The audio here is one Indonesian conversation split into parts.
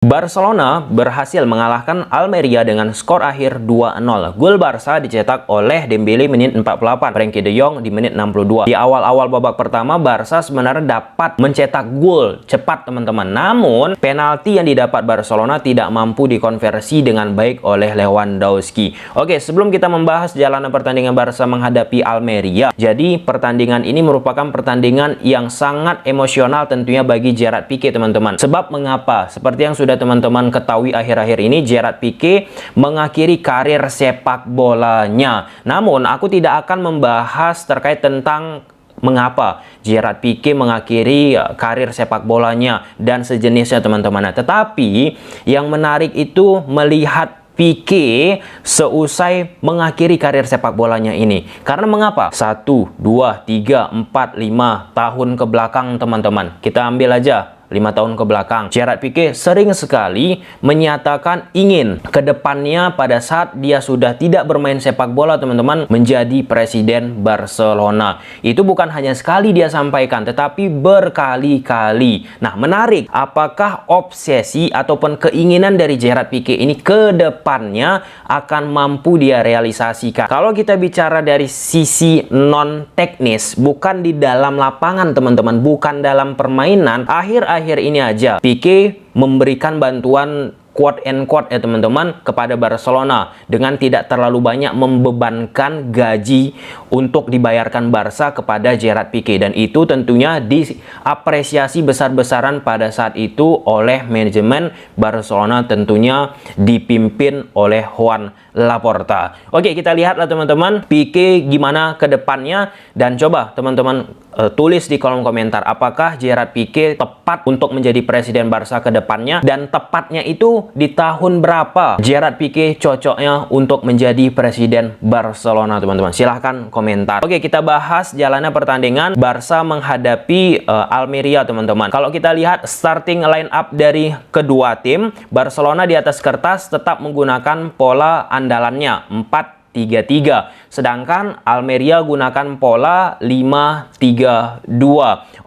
Barcelona berhasil mengalahkan Almeria dengan skor akhir 2-0. Gol Barca dicetak oleh Dembele menit 48, Frenkie de Jong di menit 62. Di awal-awal babak pertama, Barca sebenarnya dapat mencetak gol cepat, teman-teman. Namun, penalti yang didapat Barcelona tidak mampu dikonversi dengan baik oleh Lewandowski. Oke, sebelum kita membahas jalanan pertandingan Barca menghadapi Almeria, jadi pertandingan ini merupakan pertandingan yang sangat emosional tentunya bagi Gerard Piqué, teman-teman. Sebab mengapa? Seperti yang sudah teman-teman ketahui, akhir-akhir ini Gerard Piqué mengakhiri karir sepak bolanya. Namun aku tidak akan membahas terkait tentang mengapa Gerard Piqué mengakhiri karir sepak bolanya dan sejenisnya, teman-teman. Tetapi yang menarik itu melihat Piqué seusai mengakhiri karir sepak bolanya ini. Karena mengapa? 1, 2, 3, 4, 5 tahun ke belakang, teman-teman. Kita ambil aja 5 tahun ke belakang. Gerard Piqué sering sekali menyatakan ingin ke depannya pada saat dia sudah tidak bermain sepak bola, teman-teman, menjadi presiden Barcelona. Itu bukan hanya sekali dia sampaikan, tetapi berkali-kali. Nah, menarik. Apakah obsesi ataupun keinginan dari Gerard Piqué ini ke depannya akan mampu dia realisasikan? Kalau kita bicara dari sisi non-teknis, bukan di dalam lapangan, teman-teman, bukan dalam permainan, akhir ini aja Piqué memberikan bantuan quote and quote ya, teman-teman, kepada Barcelona dengan tidak terlalu banyak membebankan gaji untuk dibayarkan Barca kepada Gerard Piqué, dan itu tentunya diapresiasi besar-besaran pada saat itu oleh manajemen Barcelona, tentunya dipimpin oleh Joan Laporta. Oke, kita lihatlah, teman-teman, Piqué gimana ke depannya, dan coba teman-teman tulis di kolom komentar apakah Gerard Piqué tepat untuk menjadi presiden Barca ke depannya, dan tepatnya itu di tahun berapa Gerard Piqué cocoknya untuk menjadi presiden Barcelona, teman-teman. Silahkan komentar. Oke, kita bahas jalannya pertandingan Barca menghadapi Almeria, teman-teman. Kalau kita lihat starting line up dari kedua tim, Barcelona di atas kertas tetap menggunakan pola andalannya 4-3-3, sedangkan Almeria gunakan pola 5-3-2.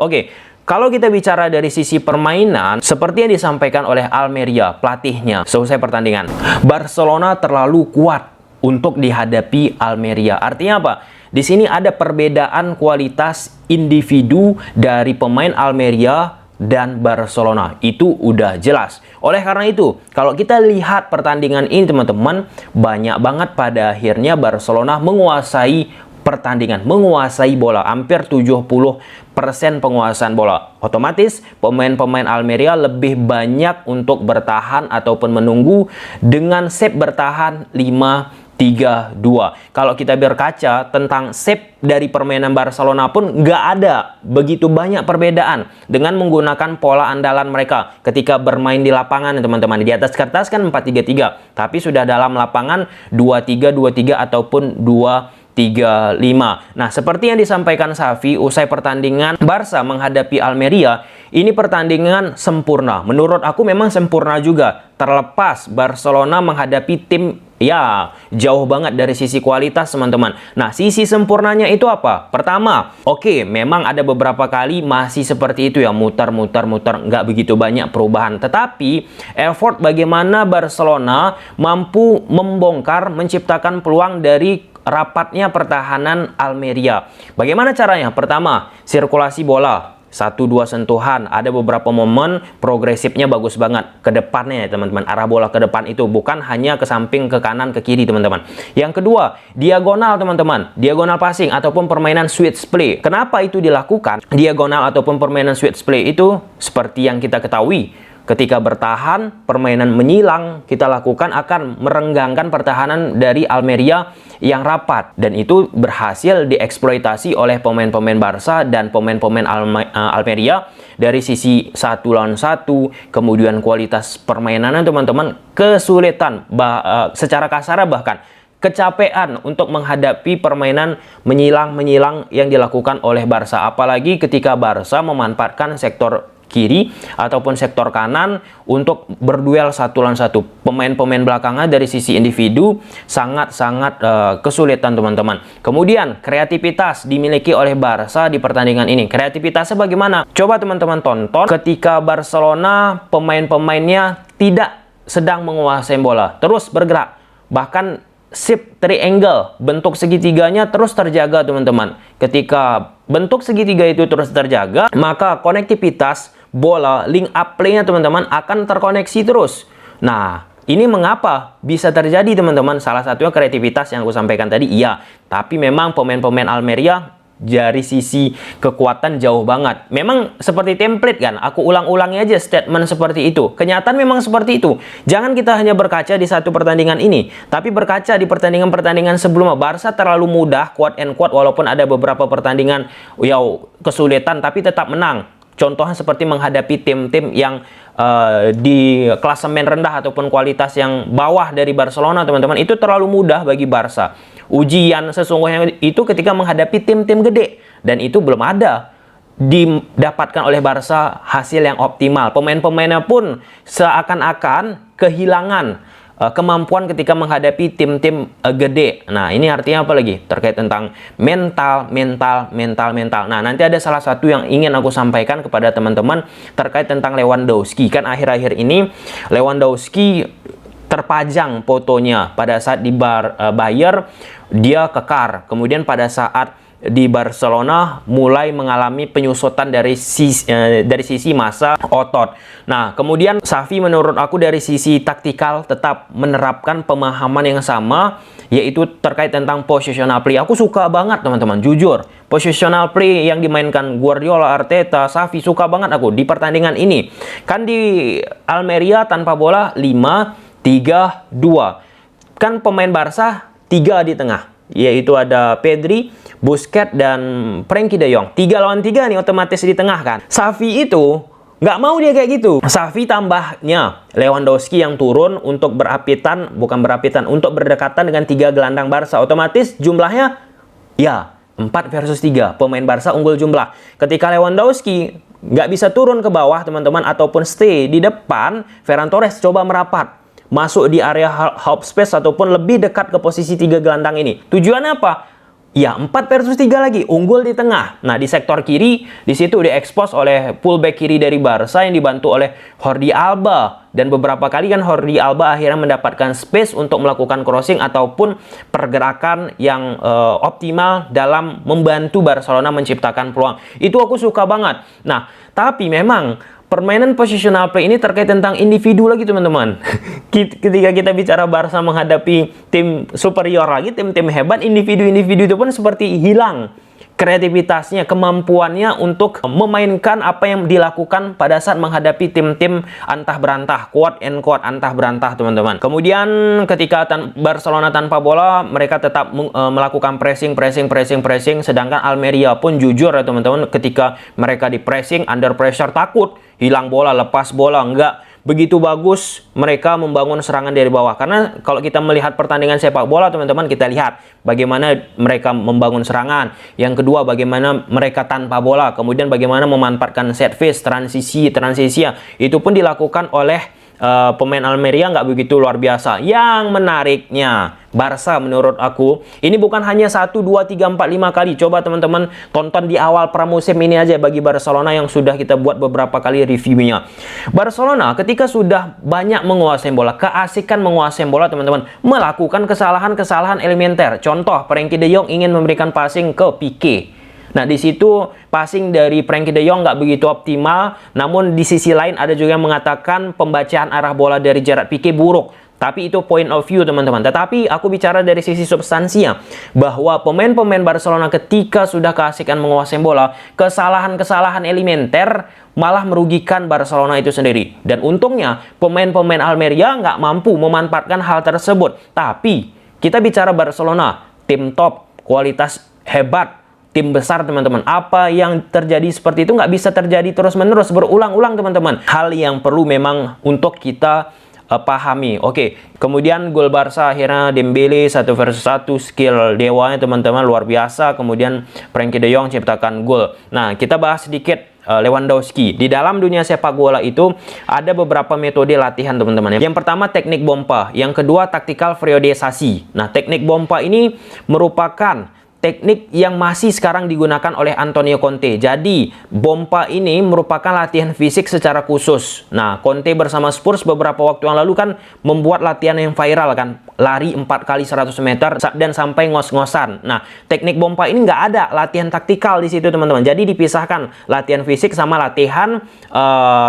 Oke, kalau kita bicara dari sisi permainan, seperti yang disampaikan oleh Almeria, pelatihnya, selesai pertandingan, Barcelona terlalu kuat untuk dihadapi Almeria. Artinya apa? Di sini ada perbedaan kualitas individu dari pemain Almeria dan Barcelona. Itu udah jelas. Oleh karena itu, kalau kita lihat pertandingan ini, teman-teman, banyak banget pada akhirnya Barcelona menguasai pertandingan, menguasai bola, hampir 70% penguasaan bola. Otomatis pemain-pemain Almeria lebih banyak untuk bertahan ataupun menunggu dengan shape bertahan 5-3-2. Kalau kita berkaca tentang shape dari permainan Barcelona pun nggak ada begitu banyak perbedaan dengan menggunakan pola andalan mereka ketika bermain di lapangan, teman-teman. Di atas kertas kan 4-3-3, tapi sudah dalam lapangan 2-3-2-3 ataupun 2-3-5. Nah, seperti yang disampaikan Xavi usai pertandingan Barca menghadapi Almeria, ini pertandingan sempurna. Menurut aku memang sempurna juga, terlepas Barcelona menghadapi tim ya jauh banget dari sisi kualitas, teman-teman. Nah, sisi sempurnanya itu apa? Pertama, oke, memang ada beberapa kali masih seperti itu ya, muter-muter, nggak begitu banyak perubahan. Tetapi effort bagaimana Barcelona mampu membongkar, menciptakan peluang dari rapatnya pertahanan Almeria. Bagaimana caranya? Pertama, sirkulasi bola, 1-2 sentuhan. Ada beberapa momen progresifnya bagus banget ke depannya ya, teman-teman. Arah bola ke depan itu bukan hanya ke samping, ke kanan, ke kiri, teman-teman. Yang kedua, diagonal, teman-teman. Diagonal passing ataupun permainan switch play. Kenapa itu dilakukan? Diagonal ataupun permainan switch play itu seperti yang kita ketahui, ketika bertahan, permainan menyilang kita lakukan akan merenggangkan pertahanan dari Almeria yang rapat. Dan itu berhasil dieksploitasi oleh pemain-pemain Barca dan pemain-pemain Almeria dari sisi 1 lawan 1, kemudian kualitas permainannya, teman-teman, kesulitan, secara kasar bahkan kecapean untuk menghadapi permainan menyilang yang dilakukan oleh Barca. Apalagi ketika Barca memanfaatkan sektor kiri ataupun sektor kanan untuk berduel satu lawan satu. Pemain-pemain belakangnya dari sisi individu sangat-sangat kesulitan teman-teman. Kemudian kreativitas dimiliki oleh Barca di pertandingan ini. Kreativitasnya bagaimana? Coba teman-teman tonton ketika Barcelona pemain-pemainnya tidak sedang menguasai bola, terus bergerak, bahkan shape triangle, bentuk segitiganya terus terjaga teman-teman. Ketika bentuk segitiga itu terus terjaga, maka konektivitas bola, link up play-nya teman-teman akan terkoneksi terus. Nah, ini mengapa bisa terjadi teman-teman? Salah satunya kreativitas yang aku sampaikan tadi, iya. Tapi memang pemain-pemain Almeria dari sisi kekuatan jauh banget. Memang seperti template kan, aku ulang-ulangi aja statement seperti itu. Kenyataan memang seperti itu. Jangan kita hanya berkaca di satu pertandingan ini, tapi berkaca di pertandingan-pertandingan sebelumnya. Barca terlalu mudah, quote and quote, walaupun ada beberapa pertandingan kesulitan, tapi tetap menang. Contohnya seperti menghadapi tim-tim yang di klasemen rendah ataupun kualitas yang bawah dari Barcelona teman-teman, itu terlalu mudah bagi Barca. Ujian sesungguhnya itu ketika menghadapi tim-tim gede, dan itu belum ada didapatkan oleh Barca hasil yang optimal. Pemain-pemainnya pun seakan-akan kehilangan kemampuan ketika menghadapi tim-tim gede. Nah, ini artinya apa lagi? Terkait tentang mental. Nah, nanti ada salah satu yang ingin aku sampaikan kepada teman-teman terkait tentang Lewandowski. Kan akhir-akhir ini Lewandowski terpajang fotonya pada saat di Bayer dia kekar. Kemudian pada saat di Barcelona mulai mengalami penyusutan dari sisi massa otot. Nah, kemudian Xavi menurut aku dari sisi taktikal tetap menerapkan pemahaman yang sama, yaitu terkait tentang positional play. Aku suka banget teman-teman, jujur. Positional play yang dimainkan Guardiola, Arteta, Xavi, suka banget aku di pertandingan ini. Kan di Almeria tanpa bola 5-3-2. Kan pemain Barca 3 di tengah, yaitu ada Pedri, Busquets, dan Frenkie de Jong. 3 lawan 3 nih otomatis di tengah kan. Xavi itu nggak mau dia kayak gitu. Xavi tambahnya Lewandowski yang turun untuk untuk berdekatan dengan 3 gelandang Barca. Otomatis jumlahnya ya 4 versus 3. Pemain Barca unggul jumlah. Ketika Lewandowski nggak bisa turun ke bawah teman-teman ataupun stay di depan, Ferran Torres coba merapat masuk di area half space ataupun lebih dekat ke posisi 3 gelandang ini. Tujuannya apa? Ya, 4 versus 3 lagi, unggul di tengah. Nah, di sektor kiri, di situ diekspos oleh fullback kiri dari Barca yang dibantu oleh Jordi Alba. Dan beberapa kali kan Jordi Alba akhirnya mendapatkan space untuk melakukan crossing ataupun pergerakan yang optimal dalam membantu Barcelona menciptakan peluang. Itu aku suka banget. Nah, tapi memang permainan positional play ini terkait tentang individu lagi teman-teman. Ketika kita bicara Barca menghadapi tim superior lagi, tim-tim hebat, individu-individu itu pun seperti hilang kreativitasnya, kemampuannya untuk memainkan apa yang dilakukan pada saat menghadapi tim-tim antah berantah, quote and quote, antah berantah teman-teman. Kemudian ketika Barcelona tanpa bola, mereka tetap melakukan pressing, sedangkan Almeria pun jujur ya teman-teman, ketika mereka di pressing, under pressure, takut hilang bola, lepas bola, enggak begitu bagus mereka membangun serangan dari bawah. Karena kalau kita melihat pertandingan sepak bola teman-teman, kita lihat bagaimana mereka membangun serangan. Yang kedua, bagaimana mereka tanpa bola. Kemudian bagaimana memanfaatkan set piece, transisi ya. Itu pun dilakukan oleh pemain Almeria, nggak begitu luar biasa. Yang menariknya, Barca menurut aku ini bukan hanya 1, 2, 3, 4, 5 kali. Coba teman-teman tonton di awal pramusim ini aja bagi Barcelona yang sudah kita buat beberapa kali reviewnya. Barcelona ketika sudah banyak menguasai bola, keasikan menguasai bola teman-teman, melakukan kesalahan-kesalahan elementer. Contoh, Frenkie de Jong ingin memberikan passing ke Pique. Nah, di situ passing dari Frenkie de Jong nggak begitu optimal. Namun di sisi lain ada juga yang mengatakan pembacaan arah bola dari Gerard Pique buruk. Tapi itu point of view teman-teman. Tetapi aku bicara dari sisi substansinya, bahwa pemain-pemain Barcelona ketika sudah keasikan menguasai bola, kesalahan-kesalahan elementer malah merugikan Barcelona itu sendiri. Dan untungnya pemain-pemain Almeria nggak mampu memanfaatkan hal tersebut. Tapi kita bicara Barcelona, tim top, kualitas hebat, tim besar teman-teman. Apa yang terjadi seperti itu nggak bisa terjadi terus-menerus, berulang-ulang teman-teman. Hal yang perlu memang untuk kita pahami. Oke, kemudian gol Barca akhirnya Dembele 1 versus 1, skill dewanya teman-teman luar biasa. Kemudian Frenkie de Jong ciptakan gol. Nah, kita bahas sedikit Lewandowski. Di dalam dunia sepak bola itu ada beberapa metode latihan, teman-teman. Yang pertama teknik bompa, yang kedua taktikal periodisasi. Nah, teknik bompa ini merupakan teknik yang masih sekarang digunakan oleh Antonio Conte. Jadi, bompa ini merupakan latihan fisik secara khusus. Nah, Conte bersama Spurs beberapa waktu yang lalu kan membuat latihan yang viral kan. Lari 4 kali 100 meter dan sampai ngos-ngosan. Nah, teknik bompa ini nggak ada latihan taktikal di situ, teman-teman. Jadi, dipisahkan latihan fisik sama latihan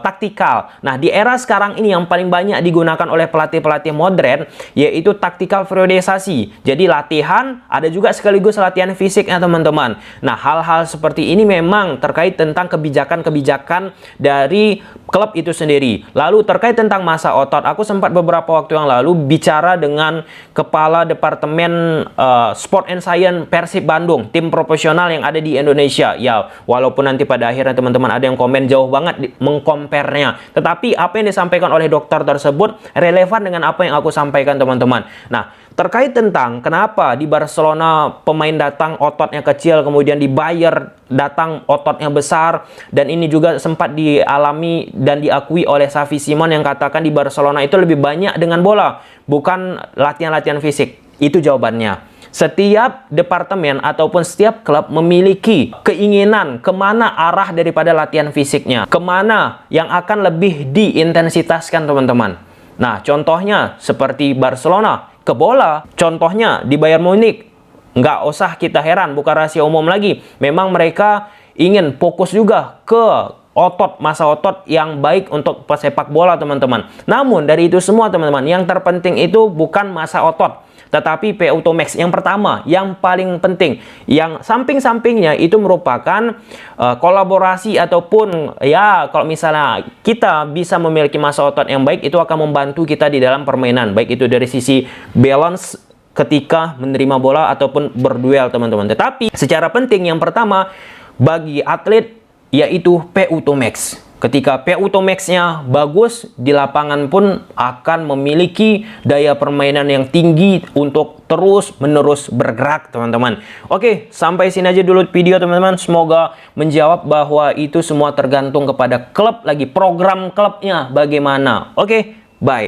taktikal. Nah, di era sekarang ini yang paling banyak digunakan oleh pelatih-pelatih modern yaitu taktikal periodisasi. Jadi, latihan ada juga sekaligus latihan fisiknya, teman-teman. Nah, hal-hal seperti ini memang terkait tentang kebijakan-kebijakan dari klub itu sendiri. Lalu terkait tentang masa otot, aku sempat beberapa waktu yang lalu bicara dengan Kepala Departemen Sport and Science Persib Bandung, tim profesional yang ada di Indonesia. Ya, walaupun nanti pada akhirnya teman-teman ada yang komen jauh banget mengkompernya, tetapi apa yang disampaikan oleh dokter tersebut relevan dengan apa yang aku sampaikan, teman-teman. Nah, terkait tentang kenapa di Barcelona pemain datang ototnya kecil, kemudian dibayar datang ototnya besar, dan ini juga sempat dialami dan diakui oleh Xavi Simons yang katakan di Barcelona itu lebih banyak dengan bola, bukan latihan-latihan fisik. Itu jawabannya. Setiap departemen ataupun setiap klub memiliki keinginan kemana arah daripada latihan fisiknya, kemana yang akan lebih diintensitaskan, teman-teman. Nah, contohnya seperti Barcelona ke bola, contohnya di Bayern Munich, nggak usah kita heran, bukan rahasia umum lagi. Memang mereka ingin fokus juga ke otot, masa otot yang baik untuk pesepak bola, teman-teman. Namun dari itu semua, teman-teman, yang terpenting itu bukan masa otot, tetapi PU2 Max. Yang pertama, yang paling penting, yang samping-sampingnya itu merupakan kolaborasi ataupun ya kalau misalnya kita bisa memiliki masa otot yang baik, itu akan membantu kita di dalam permainan, baik itu dari sisi balance ketika menerima bola ataupun berduel, teman-teman. Tetapi secara penting yang pertama bagi atlet yaitu PU2 Max. Ketika PU2 Max-nya bagus, di lapangan pun akan memiliki daya permainan yang tinggi untuk terus-menerus bergerak, teman-teman. Oke, sampai sini aja dulu video, teman-teman. Semoga menjawab bahwa itu semua tergantung kepada klub lagi, program klubnya bagaimana. Oke, bye.